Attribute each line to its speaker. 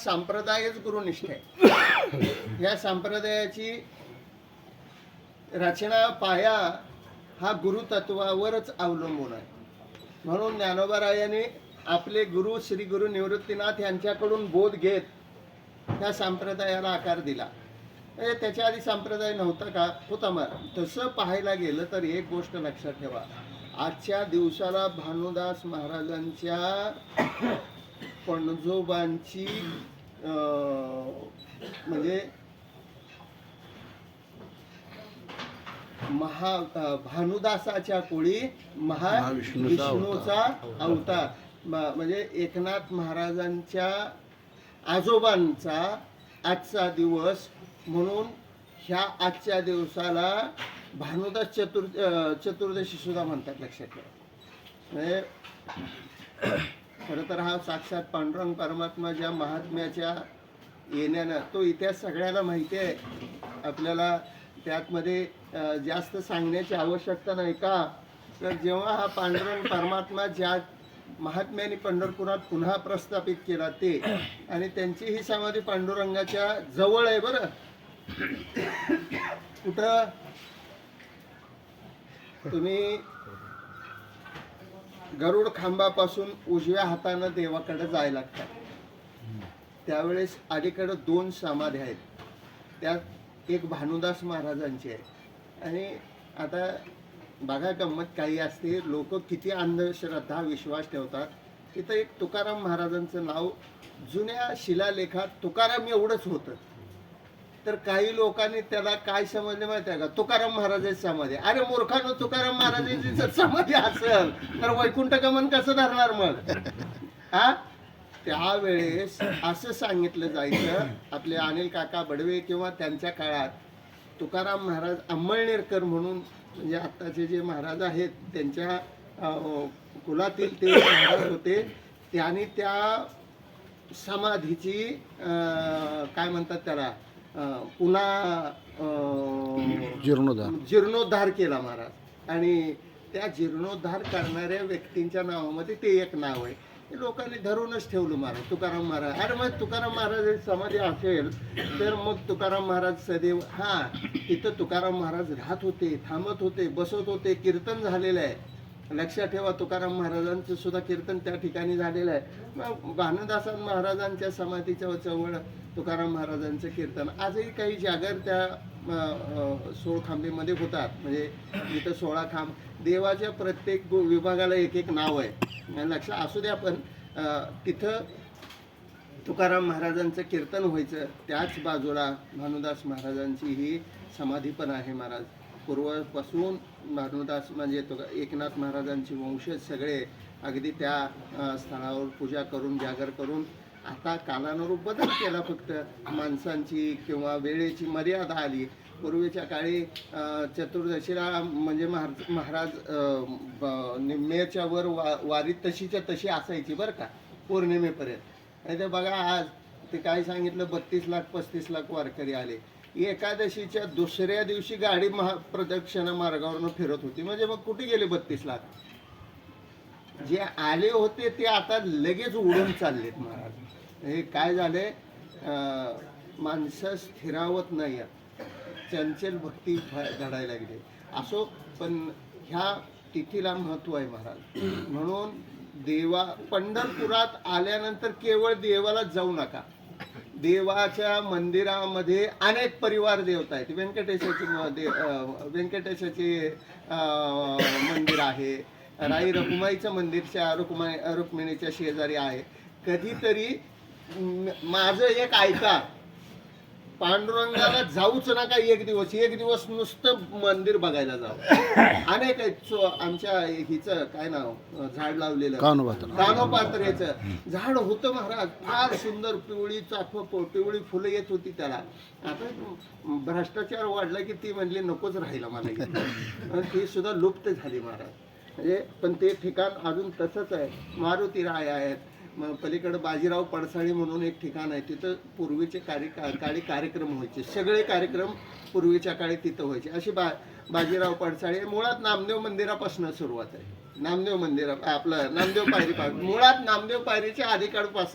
Speaker 1: संप्रदायच गुरुनिष्ठ आहे. या संप्रदायाची रचना पाया हा गुरुतत्वावरच अवलंबून आहे. म्हणून ज्ञानोबारायांनी आपले गुरु श्री गुरु निवृत्तीनाथ यांच्याकडून बोध घेत त्या संप्रदायाला आकार दिला. त्याच्या आधी संप्रदाय नव्हता का? होता. मग तसं पाहायला गेलं तर एक गोष्ट लक्षात ठेवा, आजच्या दिवसाला भानुदास महाराजांच्या पणजोबांची म्हणजे भानुदासाच्या कोळी महाविष्णूचा अवतार म्हणजे एकनाथ महाराजांच्या आजोबांचा आजचा दिवस म्हणून ह्या आजच्या दिवसाला भानुदास चतुर्दशी सुद्धा म्हणतात. लक्षात ठेवा. म्हणजे खरं तर हा साक्षात पांडुरंग परमात्मा ज्या महात्म्याच्या येण्यानं, तो इतिहास सगळ्याला माहिती आहे. आपल्याला त्यातमध्ये जास्त सांगण्याची आवश्यकता नाही का? तर जेव्हा हा पांडुरंग परमात्मा ज्या महात्म्याने पंढरपुरात पुन्हा प्रस्थापित केला ते, आणि त्यांची ही समाधी पांडुरंगाच्या जवळ आहे. बरं, कुठं तुम्ही गरुड खांबापासून उजव्या हातानं देवाकडे जायला लागतात. त्यावेळेस अलीकडे 2 समाध्या आहेत. त्यात एक भानुदास महाराजांची आहे. आणि आता बघा गंमत काही असते, लोक किती अंधश्रद्धा विश्वास ठेवतात. तिथं एक तुकाराम महाराजांचं नाव जुन्या शिलालेखात तुकाराम एवढंच होतं. तर काही लोकांनी त्याला काय समजले माहिती आहे का? तुकाराम महाराजांची समाधी. अरे मूर्खानो, तुकाराम महाराजांची जर समाधी असेल तर वैकुंठ गमन कसं धरणार मग? हा, त्यावेळेस असं सांगितलं जायचं. आपले अनिल काका बडवे किंवा त्यांच्या काळात तुकाराम महाराज अंमळनेरकर म्हणून, म्हणजे आत्ताचे जे महाराज आहेत त्यांच्या कुलातील ते महाराज होते. त्यांनी त्या समाधीची काय म्हणतात त्याला, पुन्हा जीर्णोद्धार केला महाराज. आणि त्या जीर्णोद्धार करणाऱ्या व्यक्तींच्या नावामध्ये ते एक नाव आहे. लोकांनी धरूनच ठेवलं महाराज, तुकाराम महाराज. अरे मग तुकाराम महाराज समाधी असेल तर मग तुकाराम महाराज सदैव, हा, तिथं तुकाराम महाराज राहत होते, थांबत होते, बसत होते, कीर्तन झालेलं आहे. लक्षात ठेवा, तुकाराम महाराजांचं सुद्धा कीर्तन त्या ठिकाणी झालेलं आहे. मग भानुदास महाराजांच्या समाधीच्या जवळ तुकाराम महाराजांचं कीर्तन आजही काही जागर त्या 16 खांबीमध्ये होतात. म्हणजे इथं 16 खांब, देवाच्या प्रत्येक विभागाला एक एक नाव आहे. लक्षात असू द्या. पण तिथं तुकाराम महाराजांचं कीर्तन व्हायचं. त्याच बाजूला भानुदास महाराजांची ही समाधी पण आहे. महाराज पूर्वापासून भानुदास म्हणजे एकनाथ महाराजांचे वंशज सगळे अगदी त्या स्थळावर पूजा करून जागर करून, आता कालानुरूप बदल केला. फक्त माणसांची किंवा वेळेची मर्यादा आली. पूर्वीच्या काळी चतुर्दशीला म्हणजे महाराज निम्म्याच्या वर वारी तशीच्या तशी असायची बरं का, पौर्णिमेपर्यंत. आणि ते बघा आज ते काय सांगितलं, 32 लाख 35 लाख वारकरी आले. एकादशीच्या दुसऱ्या दिवशी गाडी प्रदक्षिणा मार्गावरनं फिरत होती. म्हणजे मग कुठे गेले 32 लाख? जे आले होते ते आता लगेच उडून चाललेत महाराज. हे काय झाले, माणसं स्थिरावत नाही, चंचल भक्ती घडायला लागली. असो, पण ह्या तिथीला महत्व आहे महाराज. म्हणून पंढरपुरात आल्यानंतर केवळ देवाला जाऊ नका. देवाच्या मंदिरामध्ये अनेक परिवार देवता आहेत. व्यंकटेशाचे मंदिर आहे, राई रखुमाईचं मंदिरच्या रुक्मिणीच्या शेजारी आहे. कधीतरी माझं एक ऐका, पांडुरंगाला जाऊच नका एक दिवस नुसतं मंदिर बघायला जावं. अनेक आमच्या हिचं काय नाव, झाड लावलेलं कानोपात्रेचं झाड होतं महाराज. फार सुंदर पिवळी पिवळी फुलं येत होती त्याला. आता भ्रष्टाचार वाढला की ती म्हणली नकोच राहिला मला, ती सुद्धा लुप्त झाली महाराज. म्हणजे पण ते ठिकाण अजून तसंच आहे. मारुती राय आहेत. मग पलीकडे बाजीराव पडसाळी म्हणून एक ठिकाण आहे. तिथं पूर्वीचे काळी कार्यक्रम व्हायचे. सगळे कार्यक्रम पूर्वीच्या काळी तिथं व्हायचे. अशी बाजीराव पडसाळी मुळात नामदेव मंदिरापासून सुरुवात आहे. नामदेव मंदिर आपलं नामदेव पायरी मुळात नामदेव पायरीच्या अलीकडपासून